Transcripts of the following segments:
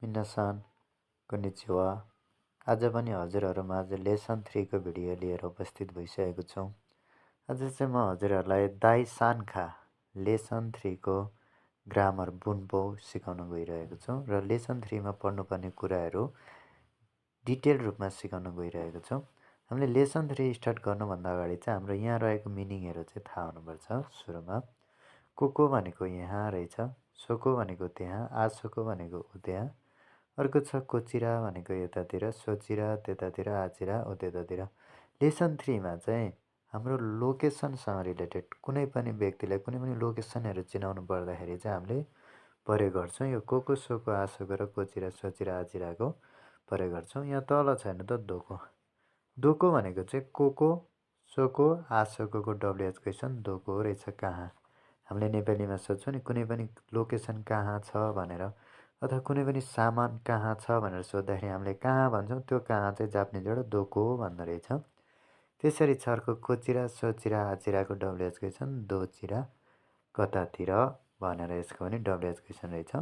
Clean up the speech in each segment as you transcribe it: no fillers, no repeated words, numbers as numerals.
मिनासान konnichiwa. आज पनि हजुरहरूमाझ lesson 3 को भिडियो लिएर उपस्थित भइसकेको छु। आज चाहिँ म हजुरहरूलाई दाइ सानखा लेसन 3 को ग्रामर बुनपो सिकाउन गइरहेको छु र लेसन 3 मा पढ्नुपर्ने कुराहरू डिटेल रूपमा सिकाउन गइरहेको छु। हामीले लेसन 3 स्टार्ट गर्नुभन्दा अगाडि चाहिँ हाम्रो यहाँ रहेको मिनिङहरू चाहिँ थाहा हुनुपर्छ। सुरुमा कोको भनेको यहाँ रहेछ, सोको भनेको त्यहाँ, आसोको भनेको उत्यहाँ, अर्को छ कोचिरा भनेको यतातिर, सोचिरा त्यतातिर, आचिरा उत्यतातिर। लेसन 3 मा चाहिँ हाम्रो लोकेसनसँग रिलेटेड कुनै पनि व्यक्तिलाई कुनै पनि लोकेसनहरू चिनाउनु पर्दाखेरि चाहिँ हामीले प्रयोग गर्छौँ। यो कोको सोको आसोको र कोचिरा सोचिरा आचिराको प्रयोग गर्छौँ। यहाँ तल छैन त दोको। दोको भनेको चाहिँ कोको सोको आसोको डब्लुएच क्वेसन दोको रहेछ कहाँ। हामीले नेपालीमा सोध्छौँ नि कुनै पनि लोकेसन कहाँ छ भनेर, अथवा कुनै पनि सामान कहाँ छ भनेर सोद्धाखेरि हामीले कहाँ भन्छौँ, त्यो कहाँ चाहिँ जापानिजबाट दोको भन्दो रहेछ। त्यसरी छ अर्को कोचिरा सोचिरा आचिराको डब्लुएच क्वेसन दोचिरा कतातिर भनेर यसको पनि डब्लुएच क्वेसन रहेछ।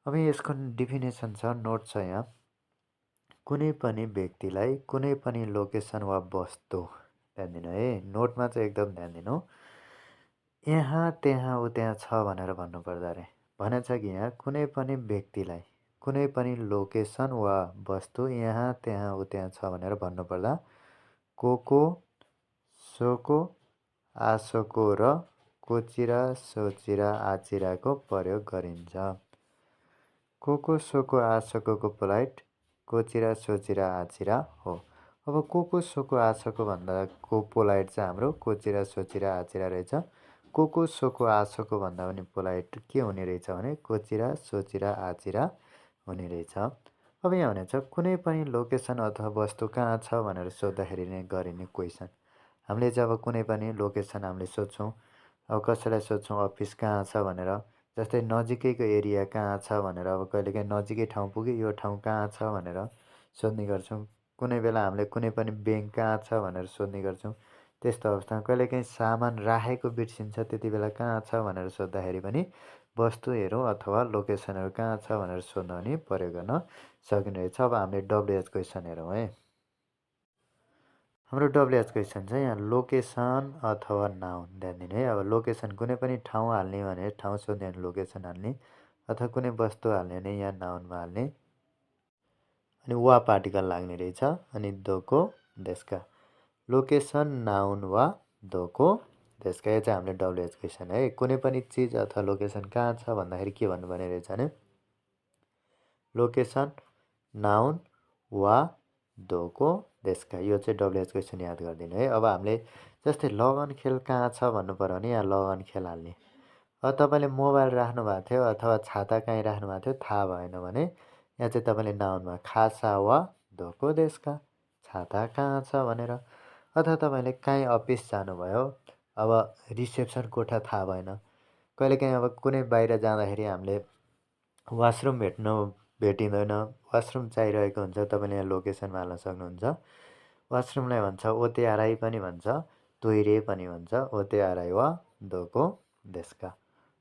अब यसको डिफिनेसन छ, नोट छ यहाँ। कुनै पनि व्यक्तिलाई कुनै पनि लोकेसन वा वस्तु, ध्यान दिनु है, नोटमा चाहिँ एकदम ध्यान दिनु। यहाँ त्यहाँ उत्यहाँ छ भनेर भन्नुपर्दा रे भनेछ कि यहाँ कुनै पनि व्यक्तिलाई कुनै पनि लोकेसन वा वस्तु यहाँ त्यहाँ उत्यहाँ छ भनेर भन्नुपर्दा कोको सोको आसोको र कोचिरा सोचिरा आचिराको प्रयोग गरिन्छ। कोको सोको आसोको पोलाइट कोचिरा सोचिरा आचिरा हो। अब कोको सोको आसोको भन्दाको पोलाइट चाहिँ हाम्रो कोचिरा सोचिरा आचिरा रहेछ। कोको सोको आसोको भन्दा पनि पोलाइट के हुने रहेछ भने कोचिरा सोचिरा आचिरा हुने रहेछ। अब यहाँ हुनेछ कुनै पनि लोकेसन अथवा वस्तु कहाँ छ भनेर सोद्धाखेरि नै गरिने क्वेसन। हामीले जब कुनै पनि लोकेसन हामीले सोध्छौँ, अब कसैलाई सोध्छौँ अफिस कहाँ छ भनेर, जस्तै नजिकैको एरिया कहाँ छ भनेर, अब कहिलेकाहीँ नजिकै ठाउँ पुग्यो यो ठाउँ कहाँ छ भनेर सोध्ने गर्छौँ। कुनै बेला हामीले कुनै पनि ब्याङ्क कहाँ छ भनेर सोध्ने गर्छौँ। त्यस्तो अवस्थामा कहिलेकाहीँ सामान राखेको बिर्सिन्छ, त्यति बेला कहाँ छ भनेर सोद्धाखेरि पनि वस्तुहरू अथवा लोकेसनहरू कहाँ छ भनेर सोध्न पनि प्रयोग गर्न सकिने रहेछ। अब हामीले डब्लुएच क्वेसन हेरौँ है। हाम्रो डब्लुएच क्वेसन चाहिँ यहाँ लोकेसन अथवा नाउन, ध्यान दिनु है। अब लोकेसन कुनै पनि ठाउँ हाल्ने भने ठाउँ सोध्ने भने लोकेसन हाल्ने, अथवा कुनै वस्तु हाल्ने भने यहाँ नाउनमा हाल्ने, अनि वा पार्टिकल लाग्ने रहेछ। अनि दोको देशका लोकेसन नाउन वा दोको देशका, यो चाहिँ हामीले डब्लुएच क्वेसन है। कुनै पनि चिज अथवा लोकेसन कहाँ छ भन्दाखेरि के भन्नुपर्ने रहेछ भने लोकेसन नाउन वा दोको देशका, यो चाहिँ डब्लुएच क्वेसन याद गरिदिनु है। अब हामीले जस्तै लगन खेल कहाँ छ भन्नु पऱ्यो भने यहाँ लगन खेल हाल्ने। अब तपाईँले मोबाइल राख्नु भएको थियो अथवा छाता कहीँ राख्नु भएको थियो थाहा भएन भने यहाँ चाहिँ तपाईँले नाउनमा खासा वा दोको देशका, छाता कहाँ छ भनेर, अथवा तपाईँले काहीँ अफिस जानुभयो, अब रिसेप्सन कोठा थाहा भएन, कहिलेकाहीँ अब कुनै बाहिर जाँदाखेरि हामीले वासरुम भेटिँदैन, वासरुम चाहिरहेको हुन्छ, तपाईँले यहाँ लोकेसनमा हाल्न सक्नुहुन्छ। वासरुमलाई भन्छ ओते आराई पनि भन्छ, तोइरे पनि भन्छ, ओते आराई वा दोको देशका।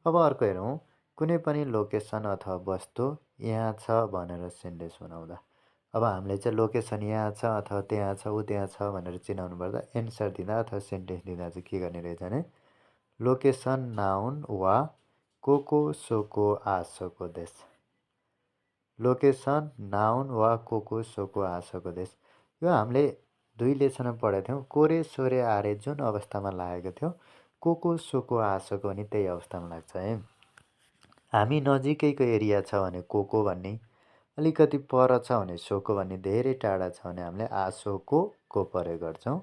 अब अर्को हेरौँ, कुनै पनि लोकेसन अथवा वस्तु यहाँ छ भनेर सेन्टेन्स बनाउँदा अब हामीले चाहिँ लोकेसन यहाँ छ अथवा त्यहाँ छ ऊ त्यहाँ छ भनेर चिनाउनु पर्दा एन्सर दिँदा अथवा सेन्टेन्स दिँदा चाहिँ के गर्ने रहेछ भने लोकेसन नाउन वा कोको सोको आसोको देश, लोकेसन नाउन वा कोको सोको आसोको देश। यो हामीले 2 लेसनमा पढेको थियौँ। कोरे सोरे आरे जुन अवस्थामा लागेको थियो कोको सोको आसोको पनि त्यही अवस्थामा लाग्छ है। हामी नजिकैको एरिया छ भने कोको भन्ने, अलिकति पर छ भने सोको भन्ने, धेरै टाढा छ भने हामीले आसोको को प्रयोग गर्छौँ।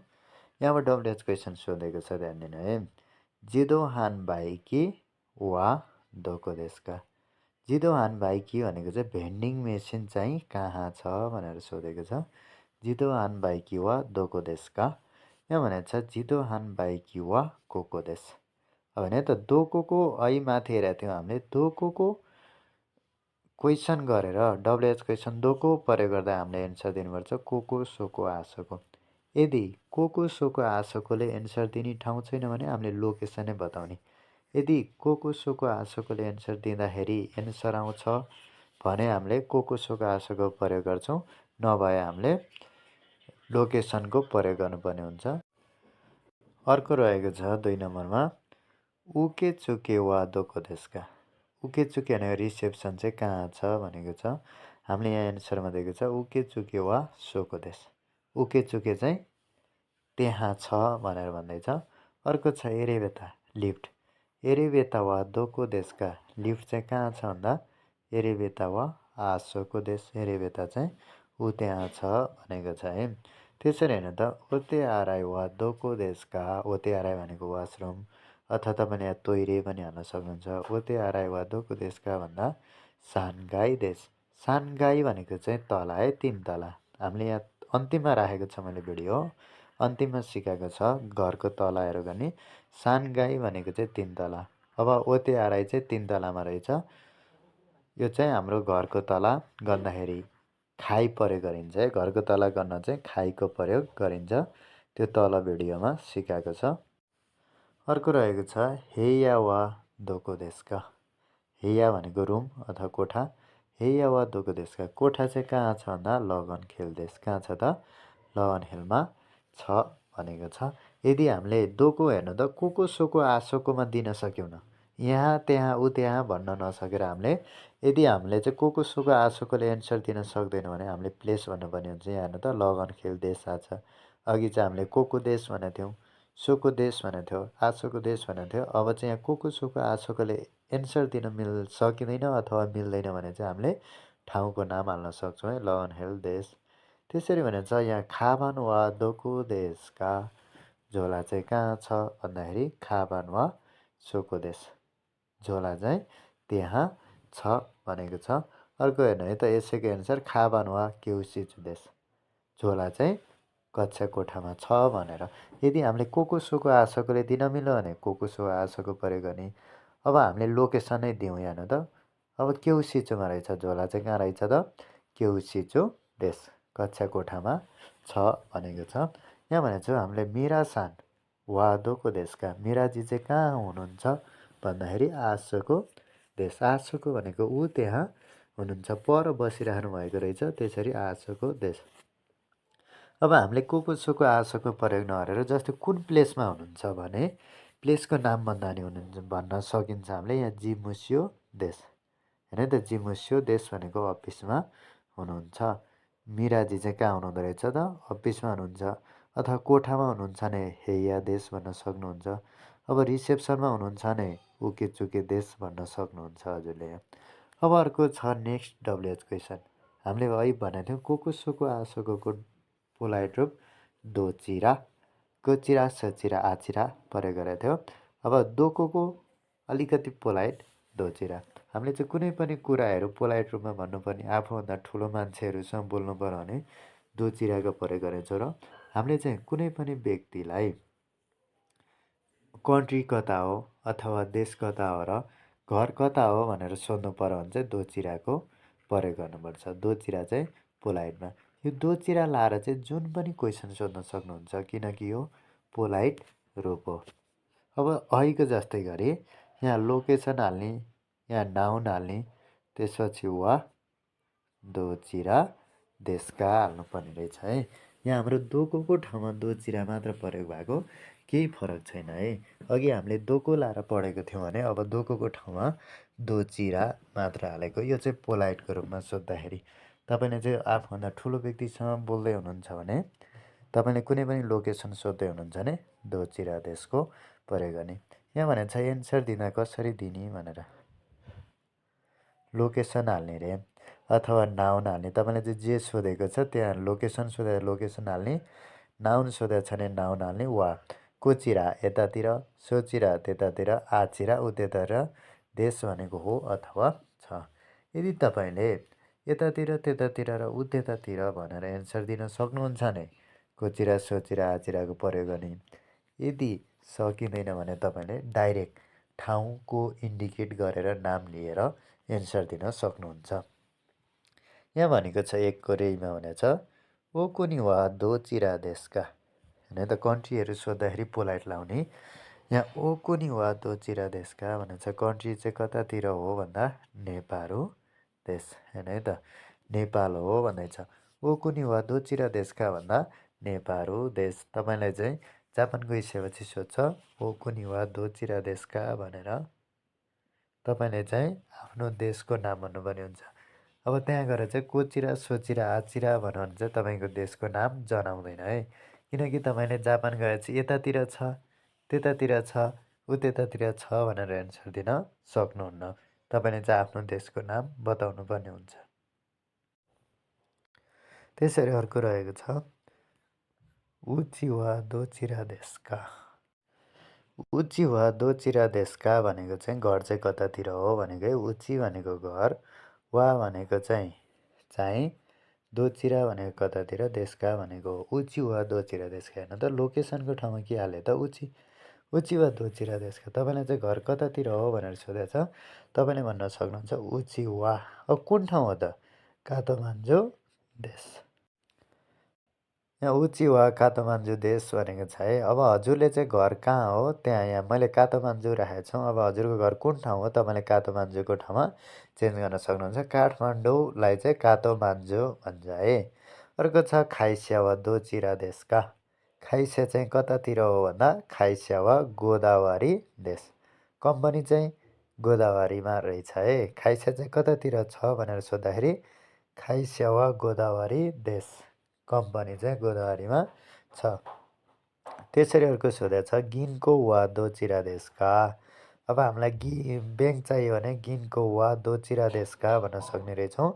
यहाँबाट डब्लुएच क्वेसन सोधेको छ, ध्यान दिनु है। जिदो हान बाइकी वा दोको देशका। जिदो हान बाइकी भनेको चाहिँ भेन्डिङ मेसिन चाहिँ कहाँ छ भनेर सोधेको छ। जिदो हान बाइकी वा दोको देशका, यहाँ भनेको छ जिदो हान बाइकी वा कोको देश। अब भने त दोको ऐ माथि हेरेको थियौँ हामीले, दोको क्वेसन गरेर डब्लुएच क्वेसन दोको प्रयोग गर्दा हामीले एन्सर दिनुपर्छ कोको सोको आसोको। यदि कोको सोको आसोकोले एन्सर दिने ठाउँ छैन भने हामीले लोकेसनै बताउने। यदि कोको सोको आसोकोले एन्सर दिँदाखेरि एन्सर आउँछ भने हामीले कोसोको आसोको प्रयोग गर्छौँ, नभए हामीले लोकेसनको प्रयोग गर्नुपर्ने हुन्छ। अर्को रहेको छ 2 नम्बरमा उके चुके वा दोको देशका। उके चुके भनेको रिसेप्सन चाहिँ कहाँ छ भनेको छ। हामीले यहाँ एन्सरमा दिएको छ उके चुके वा सोको देश। उके चुके चाहिँ त्यहाँ छ भनेर भन्दैछ। अर्को छ एरेबेता लिफ्ट। एरेबेता वा दोको देशका लिफ्ट चाहिँ कहाँ छ भन्दा एरेबेता वा आसोको देश। एरेबेता चाहिँ ऊ त्यहाँ छ भनेको छ है। त्यसरी होइन त ओते आराई वा दोको देशका। ओते आराई भनेको वासरुम अथवा तपाईँले यहाँ तोइरे पनि हाल्न सक्नुहुन्छ। ओते आराई वा दोको देशका भन्दा सानगाई देश। सानगाई भनेको चाहिँ तला है, 3 तला। हामीले यहाँ अन्तिममा राखेको छ मैले भिडियो, अन्तिममा सिकाएको छ घरको तलाहरू गर्ने। सानगाई भनेको चाहिँ 3 तला। अब ओते आराई चाहिँ 3 तलामा रहेछ। यो चाहिँ हाम्रो घरको तला गर्दाखेरि खाई प्रयोग गरिन्छ है। घरको तला गर्न चाहिँ खाईको प्रयोग गरिन्छ। त्यो तल भिडियोमा सिकाएको छ। अर्को रहेको छ हेया वा दोको देशका। हेया भनेको रुम अथवा कोठा। हेया वा दोको देशका कोठा चाहिँ कहाँ छ भन्दा लगनखेल देश। कहाँ छ त लगनखेलमा छ भनेको छ। यदि हामीले दोको हेर्नु त सोको आसोकोमा दिन सक्यौँ न, यहाँ त्यहाँ ऊ त्यहाँ भन्न नसकेर हामीले यदि हामीले चाहिँ सोको आसोकोले एन्सर दिन सक्दैनौँ भने हामीले प्लेस भन्नुपर्ने हुन्छ। यहाँ हेर्नु त लगनखेल देश आएको छ। अघि चाहिँ हामीले को देश भनेको थियौँ, सोको देश भनेको थियो, आसोको देश भनेको थियो। अब चाहिँ यहाँ सोको आसोकोले एन्सर दिन सकिँदैन अथवा मिल्दैन भने चाहिँ हामीले ठाउँको नाम हाल्न सक्छौँ है, लगनखेल देश। त्यसरी भने चाहिँ यहाँ खाबान वा दोको देशका झोला चाहिँ कहाँ छ भन्दाखेरि खाबान वा सोको देश। झोला चाहिँ त्यहाँ छ भनेको छ। अर्को हेर्नु है त यसैको एन्सर खाबान वा केउसिचु देश। झोला चाहिँ कक्षा कोठामा छ भनेर। यदि हामीले सोको आसोकोले दिन मिल्यो भने सोको आसोको प्रयोग गर्ने। अब हामीले लोकेसनै दिउँ हेर्नु त। अब केउसिचुमा रहेछ झोला चाहिँ कहाँ रहेछ त केउसिचु देश कक्षा कोठामा छ भनेको छ। यहाँ भनेको छ हामीले मिरासान वा दोको देशका। मिराजी चाहिँ कहाँ हुनुहुन्छ भन्दाखेरि आसोको देश। आसोको भनेको ऊ त्यहाँ हुनुहुन्छ, पर बसिरहनु भएको रहेछ, त्यसरी आसोको देश। अब हामीले सोको आसोको प्रयोग नगरेर जस्तै कुन प्लेसमा हुनुहुन्छ भने प्लेसको नाम भन्दा नि हुनुहुन्छ भन्न सकिन्छ हामीले। यहाँ जिमुस्यो देश होइन त, जिमुस्यो देश भनेको अफिसमा हुनुहुन्छ। मिराजी चाहिँ कहाँ हुनुहुँदो रहेछ त अफिसमा हुनुहुन्छ। अथवा कोठामा हुनुहुन्छ भने हेया देश भन्न सक्नुहुन्छ। अब रिसेप्सनमा हुनुहुन्छ भने उके चुके देश भन्न सक्नुहुन्छ हजुरले यहाँ। अब अर्को छ नेक्स्ट डब्लुएच क्वेसन। हामीले अहिले भनेको थियौँ सोको आसोको पोलाइट रूप दोचिरा, कोचिरा, सचिरा, आचिरा प्रयोग गरेको थियो। अब दोको अलिकति पोलाइट दोचिरा। हामीले चाहिँ कुनै पनि कुराहरू पोलाइट रूपमा भन्नुपर्ने, आफूभन्दा ठुलो मान्छेहरूसँग बोल्नु पर्यो भने दोचिराको प्रयोग गरेको र हामीले चाहिँ कुनै पनि व्यक्तिलाई कन्ट्री कता हो अथवा देश कता हो र घर कता हो भनेर सोध्नु पर्यो भने चाहिँ दोचिराको प्रयोग गर्नुपर्छ। दोचिरा चाहिँ पोलाइटमा। यो दोचिरा लाएर चाहिँ जुन पनि क्वेसन सोध्न सक्नुहुन्छ, किनकि यो पोलाइट रूप हो। अब अहिलेको जस्तै गरी यहाँ लोकेसन हाल्ने, यहाँ नाउन हाल्ने, त्यसपछि वा दोचिरा देशका हाल्नुपर्ने रहेछ है। यहाँ हाम्रो दोको ठाउँमा दोचिरा मात्र प्रयोग भएको, केही फरक छैन है। अघि हामीले दोको लाएर पढेको थियौँ भने अब दोको ठाउँमा दोचिरा मात्र हालेको। यो चाहिँ पोलाइटको रूपमा सोद्धाखेरि। तपाईँले चाहिँ आफूभन्दा ठुलो व्यक्तिसँग बोल्दै हुनुहुन्छ भने, तपाईँले कुनै पनि लोकेसन सोध्दै हुनुहुन्छ भने दोचिरा देशको प्रयोग गर्ने। यहाँ भनेको छ एन्सर दिँदा कसरी दिने भनेर। लोकेसन हाल्ने रे अथवा नाउन हाल्ने। तपाईँले चाहिँ जे सोधेको छ त्यहाँ लोकेसन सोधेर लोकेसन हाल्ने, नाउन सोधेको छ भने नाउन हाल्ने। वा कोचिरा यतातिर, सोचिरा त्यतातिर, आचिरा उतातिर, देश भनेको हो अथवा छ। यदि तपाईँले यतातिर, त्यतातिर र उतातिर भनेर एन्सर दिन सक्नुहुन्छ भने कोचिरा, सोचिरा, आचिराको प्रयोग गर्ने। यदि सकिँदैन भने तपाईँले डाइरेक्ट ठाउँको इन्डिकेट गरेर नाम लिएर एन्सर दिन सक्नुहुन्छ। यहाँ भनेको छ एकको रेईमा भनेको छ ओकुनि वा दोचिरा देशका होइन त, कन्ट्रीहरू सोद्धाखेरि पोलाइट लाउने। यहाँ ओकुनि वा दोचिरा देशका भनेको छ कन्ट्री चाहिँ कतातिर हो भन्दा नेपाल हो देश हेर्नु है त नेपाल हो भन्दैछ। ओ कुनि वा दोचिरा देशका भन्दा नेपाल देश। तपाईँलाई चाहिँ जापान गइसकेपछि सोध्छ ओ कुनि वा दोचिरा देशका भनेर तपाईँले चाहिँ आफ्नो देशको नाम भन्नुपर्ने हुन्छ। अब त्यहाँ गएर चाहिँ कोचिरा सोचिरा आचिरा भन्यो भने चाहिँ तपाईँको देशको नाम जनाउँदैन है। किनकि तपाईँले जापान गएपछि यतातिर छ त्यतातिर छ त्यतातिर छ भनेर एन्सर दिन सक्नुहुन्न। तपाईँले चाहिँ आफ्नो देशको नाम बताउनु पर्ने हुन्छ। त्यसरी अर्को रहेको छ उची वा दोचिरा देशका। उची वा दोचिरा देशका भनेको चाहिँ घर चाहिँ कतातिर हो भनेको है। उची भनेको घर, वा भनेको चाहिँ दोचिरा भनेको कतातिर, देशका भनेको उची वा दोचिरा देशका। हेर्नु त लोकेसनको ठाउँमा के हाल्यो त उची वा दोचिरा देशका। तपाईँलाई चाहिँ घर कतातिर हो भनेर सोधेको छ, तपाईँले भन्न सक्नुहुन्छ उची वा। अब कुन ठाउँ हो त? काठमाडौँ देश। यहाँ उची वा काठमाडौँ देश भनेको छ है। अब हजुरले चाहिँ घर कहाँ हो त्यहाँ यहाँ मैले काठमाडौँ राखेको छु। अब हजुरको घर कुन ठाउँ हो तपाईँले काठमाडौँको ठाउँमा चेन्ज गर्न सक्नुहुन्छ। काठमाडौँलाई चाहिँ काठमाडौँ भन्छ है। अर्को छ खाइसिया वा दोचिरा देशका। खाइसिया चाहिँ कतातिर हो भन्दा खाइसिया वा गोदावरी देश। कम्पनी चाहिँ गोदावरीमा रहेछ है। खाइसिया चाहिँ कतातिर छ भनेर सोद्धाखेरि खाइसिया वा गोदावरी देश। कम्पनी चाहिँ गोदावरीमा छ। त्यसरी अर्को सोधेको छ गिन्को वा दोचिरा देशका। अब हामीलाई ब्याङ्क चाहियो भने गिन्को वा दोचिरा देशका भन्न सक्ने रहेछौँ।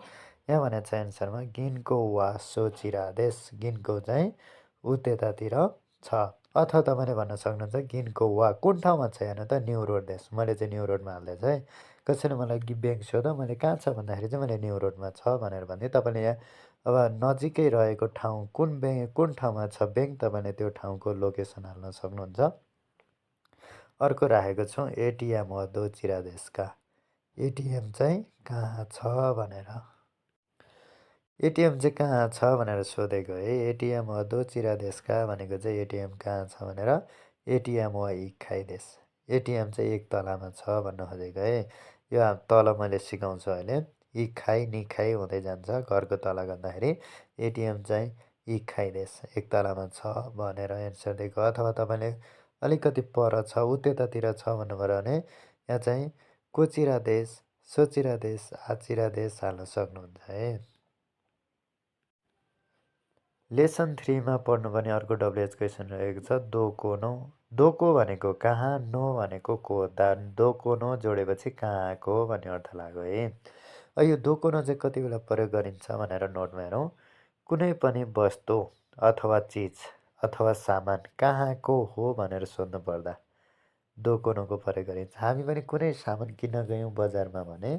यहाँ भनेको छ एन्सरमा गिन्को वा सोचिरा देश। गिन्को चाहिँ त्यतातिर छ। अथवा तपाईँले भन्न सक्नुहुन्छ गिन्को वा कुन ठाउँमा छ हेर्नु त न्यु रोड देश। मैले चाहिँ न्यु रोडमा हाल्दैछ है। कसैले मलाई ब्याङ्क सोध मैले कहाँ छ भन्दाखेरि चाहिँ मैले न्यु रोडमा छ भनेर भन्दै तपाईँले यहाँ अब नजिकै रहेको ठाउँ कुन ठाउँमा छ ब्याङ्क तपाईँले त्यो ठाउँको लोकेसन हाल्न सक्नुहुन्छ। अर्को राखेको छौँ एटिएम वा दोचिरा देशका। एटिएम चाहिँ कहाँ छ भनेर। एटिएम चाहिँ कहाँ छ भनेर सोधेको है। एटिएम वा दोचिरा देशका भनेको चाहिँ एटिएम कहाँ छ भनेर एटिएम वा इखाइ देश। एटिएम चाहिँ एक तलामा छ भन्न खोजेको है। यो तल मैले सिकाउँछु अहिले। इखाइ निखाइ हुँदै जान्छ घरको तल गर्दाखेरि। एटिएम चाहिँ इखाइ देश एक तलामा छ भनेर एन्सर दिएको। अथवा तपाईँले अलिकति पर छ त्यतातिर छ भन्नुभयो भने यहाँ चाहिँ कोचिरा देश, सोचिरा देश, आचिरा देश हाल्न सक्नुहुन्छ है। लेसन 3मा पढ्नुपर्ने अर्को डब्लुएच क्वेसन रहेको छ दोको नो। दोको भनेको कहाँ, नो भनेको को। दोको नो जोडेपछि कहाँको भन्ने अर्थ लाग्यो है। यो दोको नो चाहिँ कति बेला प्रयोग गरिन्छ भनेर नोटमा हेरौँ। कुनै पनि वस्तु अथवा चिज अथवा सामान कहाँको हो भनेर सोध्नु पर्दा दोको नोको प्रयोग गरिन्छ। हामी पनि कुनै सामान किन्न गयौँ बजारमा भने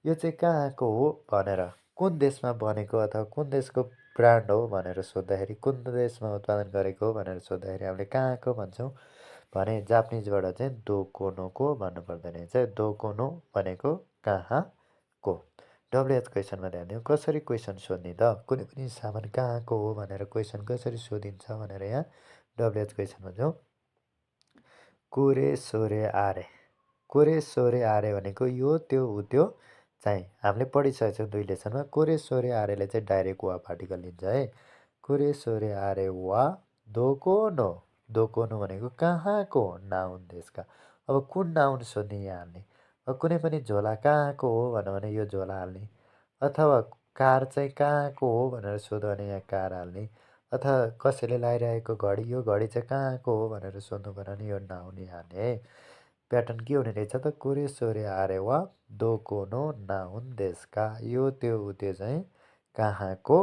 यो चाहिँ कहाँको हो भनेर, कुन देशमा बनेको अथवा कुन देशको ब्रान्ड हो भनेर सोद्धाखेरि, कुन देशमा उत्पादन गरेको हो भनेर सोद्धाखेरि हामीले कहाँको भन्छौँ भने जापानिजबाट चाहिँ दोको नोको भन्नुपर्दैन रहेछ। दोको नो भनेको कहाँको। डब्लुएच क्वेसनमा ध्यान दिउँ। कसरी क्वेसन सोध्ने त? कुनै पनि सामान कहाँको हो भनेर क्वेसन कसरी सोधिन्छ भनेर यहाँ डब्लुएच क्वेसनमा जाउँ। कोरे सोरे आरे। कोरे सोरे आरे भनेको यो त्यो ऊ त्यो चाहिँ हामीले पढिसकेको छौँ 2 लेसनमा। कोरे सोरे आरेले चाहिँ डाइरेक्ट वा पार्टिकल लिन्छ है। कोरे सोरे आरे वा दोको नो। दोको नो भनेको कहाँको नाउन देशका। अब कुन नाउन सोध्ने यहाँ हाल्ने। अब कुनै पनि झोला कहाँको हो भन्यो भने यो झोला हाल्ने। अथवा कार चाहिँ कहाँको हो भनेर सोध्यो भने यहाँ कार हाल्ने। अथवा कसैले लगाइरहेको घडी, यो घडी चाहिँ कहाँको हो भनेर सोध्नु पर्यो भने यो नाउन हाल्ने है। प्याटर्न के हुने रहेछ त कोरे सोरे आरे वा दोको नो नाउन देशका। यो त्यो ऊ त्यो चाहिँ कहाँको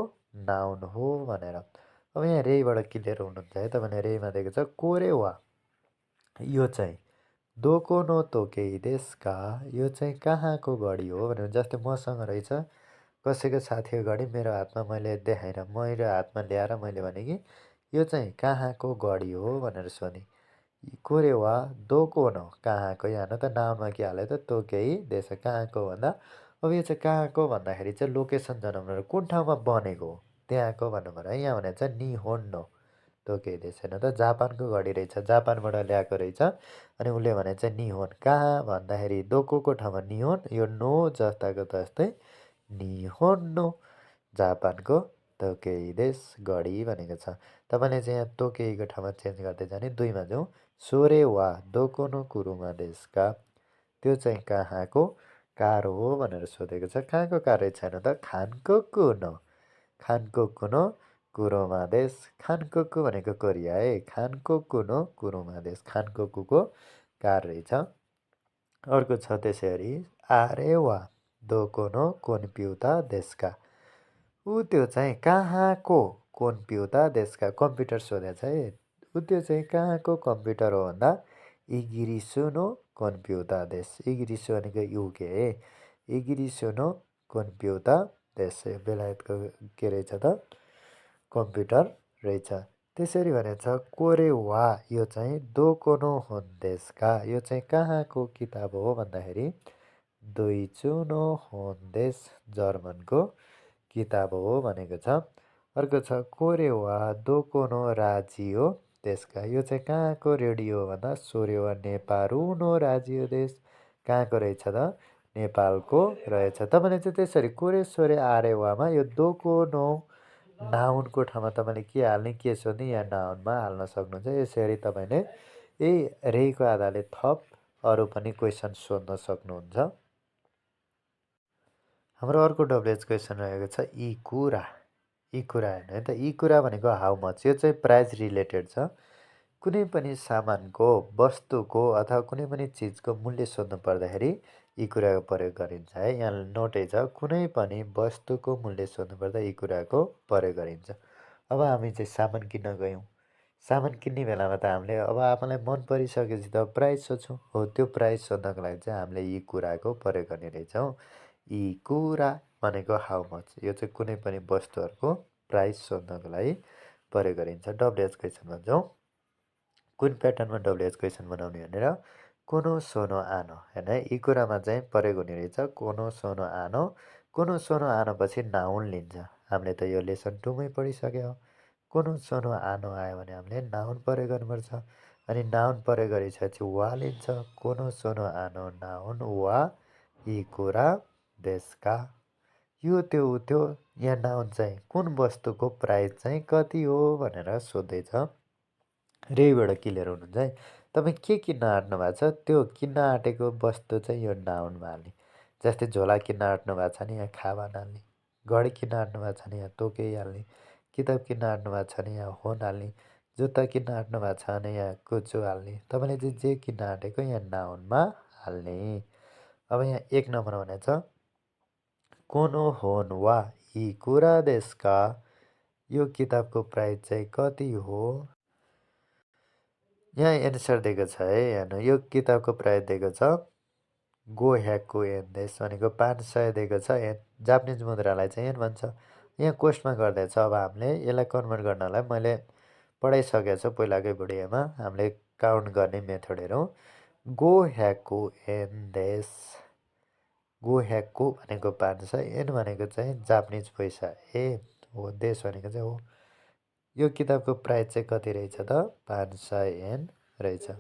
नाउन हो भनेर। अब यहाँ रेबाट क्लियर हुनुहुन्छ है। तपाईँले रेमा दिएको छ कोरे वा यो चाहिँ दोको नो तोकेई देशका। यो चाहिँ कहाँको घडी हो भनेर। जस्तै मसँग रहेछ कसैको साथीको घडी मेरो हातमा मैले देखाएर मेरो हातमा ल्याएर मैले भने कि यो चाहिँ कहाँको घडी हो भनेर सोधेँ। कोरे वा दोको नो कहाँको। यहाँ त नाउनमा के हाल्यो त तोकेई देश कहाँको भन्दा। अब यो चाहिँ कहाँको भन्दाखेरि चाहिँ लोकेसन जनाउनु कुन ठाउँमा बनेको हो त्यहाँको भन्नु पऱ्यो है। यहाँ भने चाहिँ निहोन नो तोकेई देश। हेर्नु त जापानको घडी रहेछ, जापानबाट ल्याएको रहेछ। अनि उसले भने चाहिँ निहोन कहाँ भन्दाखेरि दोकोको ठाउँमा निहोन, यो नो जस्ताको जस्तै निहोन्नो जापानको तोकेई देश घडी भनेको छ। तपाईँले चाहिँ यहाँ तोकेईको ठाउँमा चेन्ज गर्दै जाने। 2मा जाउँ। सोरे वा दोकोनो कुरुमा देशका, त्यो चाहिँ कहाँको कार हो भनेर सोधेको छ। कहाँको कार रहेछ हेर्नु त, खानकोकु नो, खानकोकु नो कुरोमा देश। खानकोकु भनेको कोरिया है, खानकोकु नो कुरोमा देश, खानकोकुको कार रहेछ। अर्को छ त्यसै गरी आरे वा दोकोनो कोन्प्युता देशका, ऊ त्यो चाहिँ कहाँको कोन्प्युता देशका, कम्प्युटर सोधेको छ है। ऊ त्यो चाहिँ कहाँको कम्प्युटर हो भन्दा इगिरिसु नो कोन्प्युता देश, इगिरिसु भनेको युके है, इगिरिसु नो कोन्प्युता देश, बेलायतको के रहेछ त कम्प्युटर रहेछ। त्यसरी भनेको छ कोरेवा, यो चाहिँ दोकोनो होन देशका, यो चाहिँ कहाँको किताब हो भन्दाखेरि दोइचुनो होन देश, जर्मनको किताब हो भनेको छ। अर्को छ कोरेवा दोकोनो राजियो देशका, यो चाहिँ कहाँको रेडियो हो भन्दा सोरेवा नेपारुनो राजियो देश, कहाँको रहेछ त नेपालको रहेछ। तपाईँले चाहिँ त्यसरी कोरे सोरे आरेवामा यो दोकोनो नाउनको ठाउँमा तपाईँले के हाल्ने के सोध्ने यहाँ नाउनमा हाल्न सक्नुहुन्छ। यसरी तपाईँले यही रेको आधारले थप अरू पनि क्वेसन सोध्न सक्नुहुन्छ। हाम्रो अर्को डब्लुएच क्वेसन रहेको छ इकुरा, इकुरा हेर्नु है त, इकुरा भनेको हाउ मच, यो चाहिँ प्राइस रिलेटेड छ। कुनै पनि सामानको, वस्तुको अथवा कुनै पनि चिजको मूल्य सोध्नु पर्दाखेरि इकुराको प्रयोग गरिन्छ है। यहाँ नोटै छ, कुनै पनि वस्तुको मूल्य सोध्नु पर्दा इकुराको प्रयोग गरिन्छ। अब हामी चाहिँ सामान किन्न गयौँ, सामान किन्ने बेलामा त हामीले अब आफूलाई मन परिसकेपछि त प्राइस सोध्छौँ। हो, त्यो प्राइस सोध्नको लागि चाहिँ हामीले इकुराको प्रयोग गर्ने रहेछौँ। इकुरा भनेको हाउ मच, यो चाहिँ कुनै पनि वस्तुहरूको प्राइस सोध्नको लागि प्रयोग गरिन्छ। डब्लुएच क्वेसनमा जाउँ। कुन प्याटर्नमा डब्लुएच क्वेसन बनाउने भनेर, कोनो सोनो आनो होइन, यी कुरामा चाहिँ प्रयोग हुने रहेछ कोनो सोनो आनो। कोनो सोनो आनोपछि नाउन लिन्छ। हामीले त यो लेसन 2मै पढिसक्यो हो। कोनो सोनो आनो आयो भने हामीले नाउन प्रयोग गर्नुपर्छ। अनि नाउन प्रयोग गरिसकेपछि वा लिन्छ। कोनो सोनो आनो नाउन वा यी कुरा देशका, यो त्यो ऊ त्यो, यहाँ नाउन चाहिँ कुन वस्तुको प्राइस चाहिँ कति हो भनेर सोध्दैछ। रेबाट क्लियर हुनुहुन्छ है। तपाईँ के किन्न आँट्नु भएको छ, त्यो किन्न आँटेको वस्तु चाहिँ यो नाउनमा हाल्ने। जस्तै झोला किन्न आँट्नु भएको छ भने यहाँ खाबान हाल्ने, घडी किन्न आँट्नु भएको छ भने यहाँ तोकेई हाल्ने, किताब किन्न आँट्नु भएको छ भने यहाँ होन हाल्ने, जुत्ता किन्न आँट्नु भएको छ भने यहाँ कुचो हाल्ने। तपाईँले चाहिँ जे किन्न आँटेको यहाँ नाउनमा हाल्ने। अब यहाँ 1 नम्बरमा भनेको छ कोनो होन वा यी कुरा देशका, यो किताबको प्राइस चाहिँ कति हो। यहाँ एन्सर दिएको छ है, हेर्नु यो किताबको प्राइस दिएको छ गो ह्याकको एन देश भनेको 500 दिएको छ। जापानिज मुद्रालाई चाहिँ एन भन्छ। यहाँ कोस्टमा गर्दैछ। अब हामीले यसलाई कन्भर्ट गर्नलाई मैले पढाइसकेको छु पहिलाकै भिडियोमा, हामीले काउन्ट गर्ने मेथड हेरौँ। गो ह्याकको एन देश, गो ह्याकको भनेको 500, एन भनेको चाहिँ जापानिज पैसा, ए हो देश भनेको चाहिँ हो। यो किताबको प्राइस चाहिँ कति रहेछ त 500 एन रहेछ।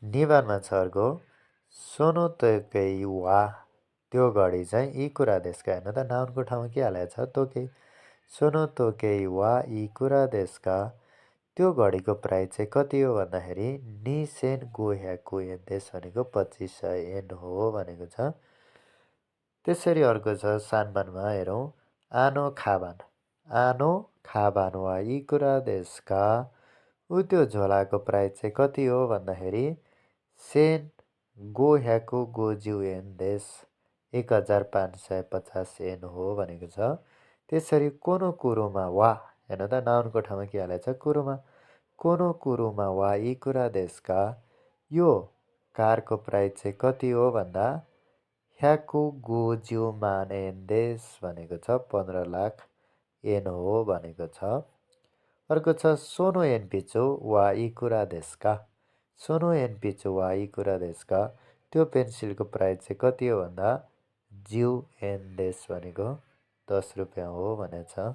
निबारमा छ अर्को सोनो तोकेई वा, त्यो घडी चाहिँ यी कुरा देशका, हेर्नु त नाउनको ठाउँमा के हालेको छ तोकेई। सोनो तोकेई वा यी कुरा देशका, त्यो घडीको प्राइस चाहिँ कति हो भन्दाखेरि निसेन गो ह्याकको एन देश भनेको 2500 एन हो भनेको छ। त्यसरी अर्को छ सानबानमा हेरौँ। आनो खाबान, आनो खाबान वा यी कुरा देशका, ऊ त्यो झोलाको प्राइस चाहिँ कति हो भन्दाखेरि सेन गो ह्याकु गोज्यू एन देश 1550 एन हो भनेको छ। त्यसरी कोनो कुरोमा वा, हेर्नु त नाउनको ठाउँमा के हालेको छ कुरोमा, कोनो कुरोमा वा यी कुरा देशका, यो कारको प्राइस चाहिँ कति हो भन्दा ह्याकु गोज्यू मान एन देश भनेको छ 15 लाख एन हो भनेको छ। अर्को छ सोनो एन पिचो वा यी कुरा देशका, सोनो एन पिचो वा यी कुरा देशका, त्यो पेन्सिलको प्राइस चाहिँ कति हो भन्दा ज्यू एन देश भनेको 10 रुपियाँ हो भनेको छ।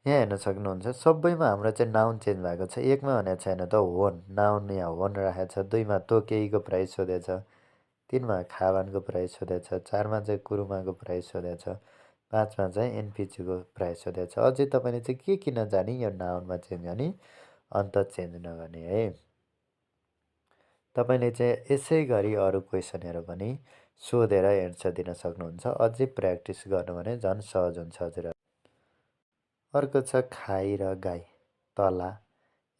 यहाँ हेर्न सक्नुहुन्छ सबैमा हाम्रो चाहिँ नाउन चेन्ज भएको छ। 1मा भनेको छैन त होन, नाउन यहाँ होन राखेको छ। 2मा तोकेईको प्राइस सोधेको छ। 3मा खावानको प्राइस सोधेको छ, 4मा चाहिँ कुरुमाको प्राइस सोधेको छ, 5मा चाहिँ एनपिजीको प्राइस सोधेको छ। अझै तपाईँले चाहिँ के किन जाने यो नाउनमा चेन्ज गर्ने, अन्त चेन्ज नगर्ने है। तपाईँले चाहिँ यसै गरी अरू क्वेसनहरू पनि सोधेर एन्सर दिन सक्नुहुन्छ। अझै प्र्याक्टिस गर्नु भने झन् सहज हुन्छ हजुर। अर्को छ खाई र गाई तला।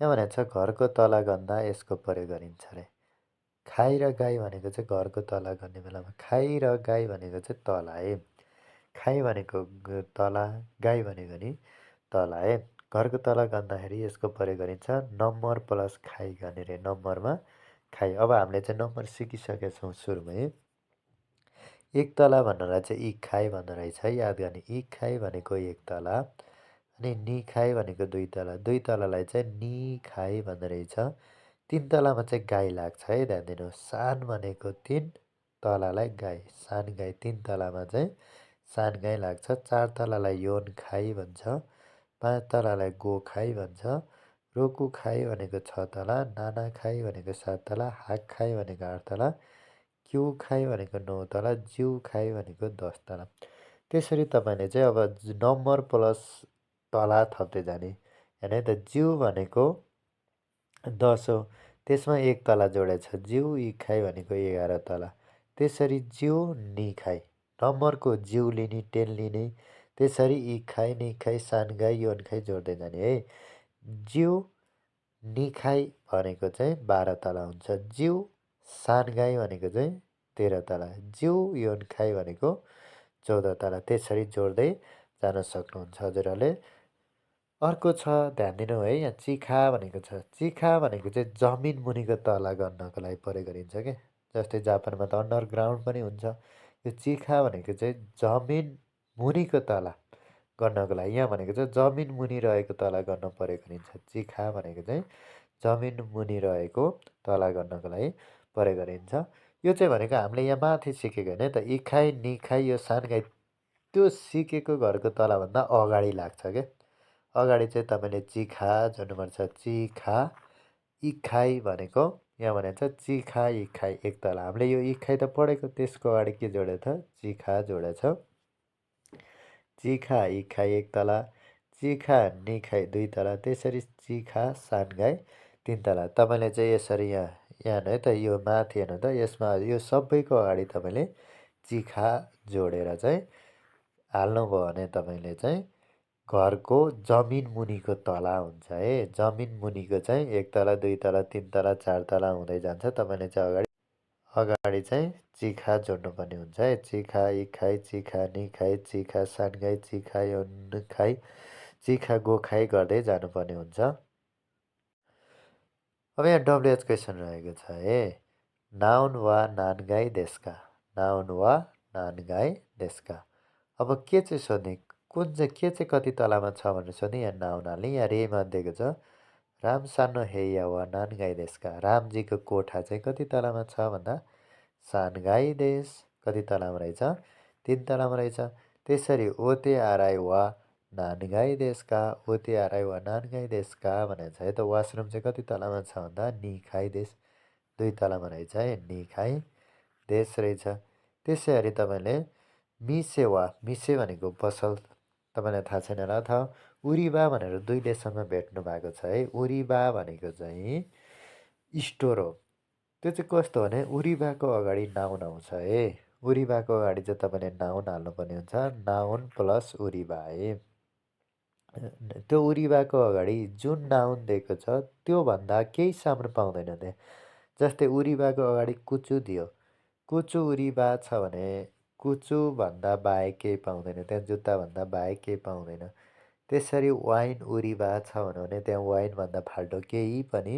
यहाँ भनेको छ घरको तला गन्दा यसको प्रयोग गरिन्छ अरे। खाई र गाई भनेको चाहिँ घरको तला गर्ने बेलामा, खाई र गाई भनेको चाहिँ तला है। खाई भनेको तला, गाई भनेको नि तला है। घरको तला गन्दाखेरि यसको प्रयोग गरिन्छ नम्बर प्लस खाई गर्ने रे, नम्बरमा खाई। अब हामीले चाहिँ नम्बर सिकिसकेका छौँ सुरुमै। एक तला भन्नलाई चाहिँ इक खाई भन्दो रहेछ, याद गर्ने। इक खाई भनेको एक तला, अनि नि खाई भनेको दुई तला, दुई तलालाई चाहिँ नि खाई भन्दो रहेछ। 3 तलामा चाहिँ गाई लाग्छ है, ध्यान दिनु। सान भनेको 3, तलालाई गाई, सान गाई। 3 तलामा चाहिँ सान गाई लाग्छ। 4 तलालाई योन खाई भन्छ, 5 तलालाई गो खाई भन्छ, रोकु खाई भनेको 6 तला, नाना खाई भनेको 7 तला, हाक खाई भनेको 8 तला, क्यु खाई भनेको 9 तला, जिउ खाई भनेको 10 तला। त्यसरी तपाईँले चाहिँ अब नम्बर प्लस तला थप्दै जाने। हेर्नु है त, जिउ भनेको 10 हो, त्यसमा 1 तला जोडेको छ, जिउ इक खाई भनेको 11 तला। त्यसरी जिउ नि खाई, नम्बरको जिउ लिने 10 लिने, त्यसरी इक खाई नि खाई सान गाई योन खाई जोड्दै जाने है। जिउ नि खाई भनेको चाहिँ 12 तला हुन्छ, जिउ सान गाई भनेको चाहिँ 13 तला, जिउ योन खाई भनेको 14 तला। त्यसरी जोड्दै जान सक्नुहुन्छ हजुरहरूले। अर्को छ, ध्यान दिनु है, यहाँ चिखा भनेको छ। चिखा भनेको चाहिँ जमिन मुनिको तला गर्नको लागि प्रयोग गरिन्छ क्या। जस्तै जापानमा त अन्डरग्राउन्ड पनि हुन्छ। यो चिखा भनेको चाहिँ जमिन मुनिको तला गर्नको लागि, यहाँ भनेको चाहिँ जमिन मुनि रहेको तला गर्न प्रयोग गरिन्छ। चिखा भनेको चाहिँ जमिन मुनि रहेको तला गर्नको लागि प्रयोग गरिन्छ। यो चाहिँ भनेको हामीले यहाँ माथि सिकेको होइन त, इखाई निखाई यो सान गाई त्यो सिकेको घरको तलाभन्दा अगाडि लाग्छ क्या। अगाडि चाहिँ तपाईँले चिखा जोड्नुपर्छ, चिखा। इखाई भनेको यहाँ भनेको छ चिखा इखाई एक तला। हामीले यो इखाई त पढेको, त्यसको अगाडि के जोडेको छ, चिखा जोडेछ। चिखा इखाई एक तला, चिखा निखाई 2 तला, त्यसरी चिखा सान गाई 3 तला। तपाईँले चाहिँ यसरी यहाँ यहाँ हेर्नु है त, यो माथि हेर्नु त, यसमा यो सबैको अगाडि तपाईँले चिखा जोडेर चाहिँ हाल्नुभयो भने तपाईँले चाहिँ घरको जमिन मुनिको तला हुन्छ है। जमिन मुनिको चाहिँ 1 तला 2 तला 3 तला 4 तला हुँदै जान्छ। तपाईँले चाहिँ अगाडि चाहिँ चिखा जोड्नुपर्ने हुन्छ है। चिखा इखाई, चिखा निखाई, चिखा सान गाई, चिखा योन खाई, चिखा गो खाई गर्दै जानुपर्ने हुन्छ। अब यहाँ डब्लुएच क्वेसन रहेको छ है, नाउन वा नानगाई देशका, नाउन वा नानगाई देशका। अब के चाहिँ सोध्ने, कुन चाहिँ के चाहिँ कति तलामा छ भनेर सोध्ने। यहाँ नाउन हाल्ने, यहाँ रेमा दिएको छ, राम सानो हेया वा नानगाई देशका। रामजीको कोठा चाहिँ कति तलामा छ भन्दा सानगाई देश कति तलामा रहेछ, 3 तलामा रहेछ। त्यसरी ओते आराई वा नानगाई देशका, ओते आराई वा नानगाई देशका भनेको छ है। त वासरुम चाहिँ कति तलामा छ भन्दा निखाई देश 2 तलामा रहेछ है, निखाई देश रहेछ। त्यसै गरी तपाईँले मिसे वा, मिसे भनेको पसल, तपाईँलाई थाहा छैन होला, थाहा। उरिबा भनेर 2 लेसनमा भेट्नु भएको छ है। उरिबा भनेको चाहिँ स्टोर हो। त्यो चाहिँ कस्तो भने उरिबाको अगाडि नाउन आउँछ है। उरिबाको अगाडि चाहिँ तपाईँले नाउन हाल्नुपर्ने हुन्छ, नाउन प्लस उरिबा है। त्यो उरिबाको अगाडि जुन नाउन दिएको छ त्योभन्दा केही सामान पाउँदैन त्यहाँ। जस्तै उरिबाको अगाडि कुचु दियो, कुचु उरिबा छ भने कुचुभन्दा बाहेक केही पाउँदैन त्यहाँ, जुत्ताभन्दा बाहेक केही पाउँदैन। त्यसरी वाइन उरिबा छ भने त्यहाँ वाइनभन्दा फाल्टो केही पनि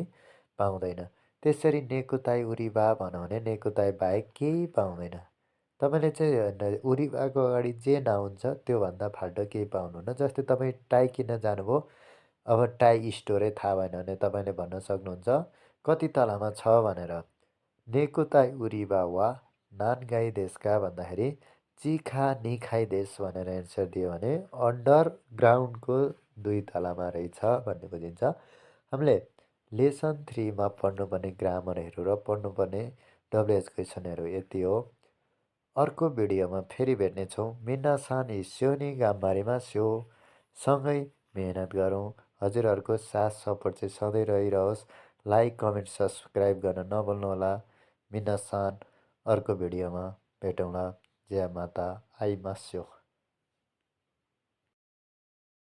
पाउँदैन। त्यसरी नेकुताई उरिबा भन्यो भने नेकुताई बाहेक केही पाउँदैन। तपाईँले चाहिँ उरिबाको अगाडि जे नाउन छ त्योभन्दा फाल्टो केही पाउनुहुन्न। जस्तै तपाईँ टाई किन्न जानुभयो, अब टाई स्टोरै थाहा भएन भने तपाईँले भन्न सक्नुहुन्छ कति तलामा छ भनेर। नेकुताई उरिबा वा नानगाई देशका भन्दाखेरि चिखा निखाई देश भनेर एन्सर दियो भने अन्डरग्राउन्डको 2 तलामा रहेछ भन्ने बुझिन्छ। हामीले लेसन 3मा पढ्नुपर्ने ग्रामरहरू र पढ्नुपर्ने WH क्वेसनहरू यति हो। अर्को भिडियोमा फेरि भेट्नेछौँ। मिनासान हिस्योनी गाम्बारीमा स्यो। सँगै मेहनत गरौँ। हजुरहरूको साथ सपोर्ट चाहिँ सधैँ रहिरहोस्। लाइक कमेन्ट सब्सक्राइब गर्न नभुल्नुहोला। मिनासान अर्को भिडियोमा भेटौँला। जय माता आई मास्यो।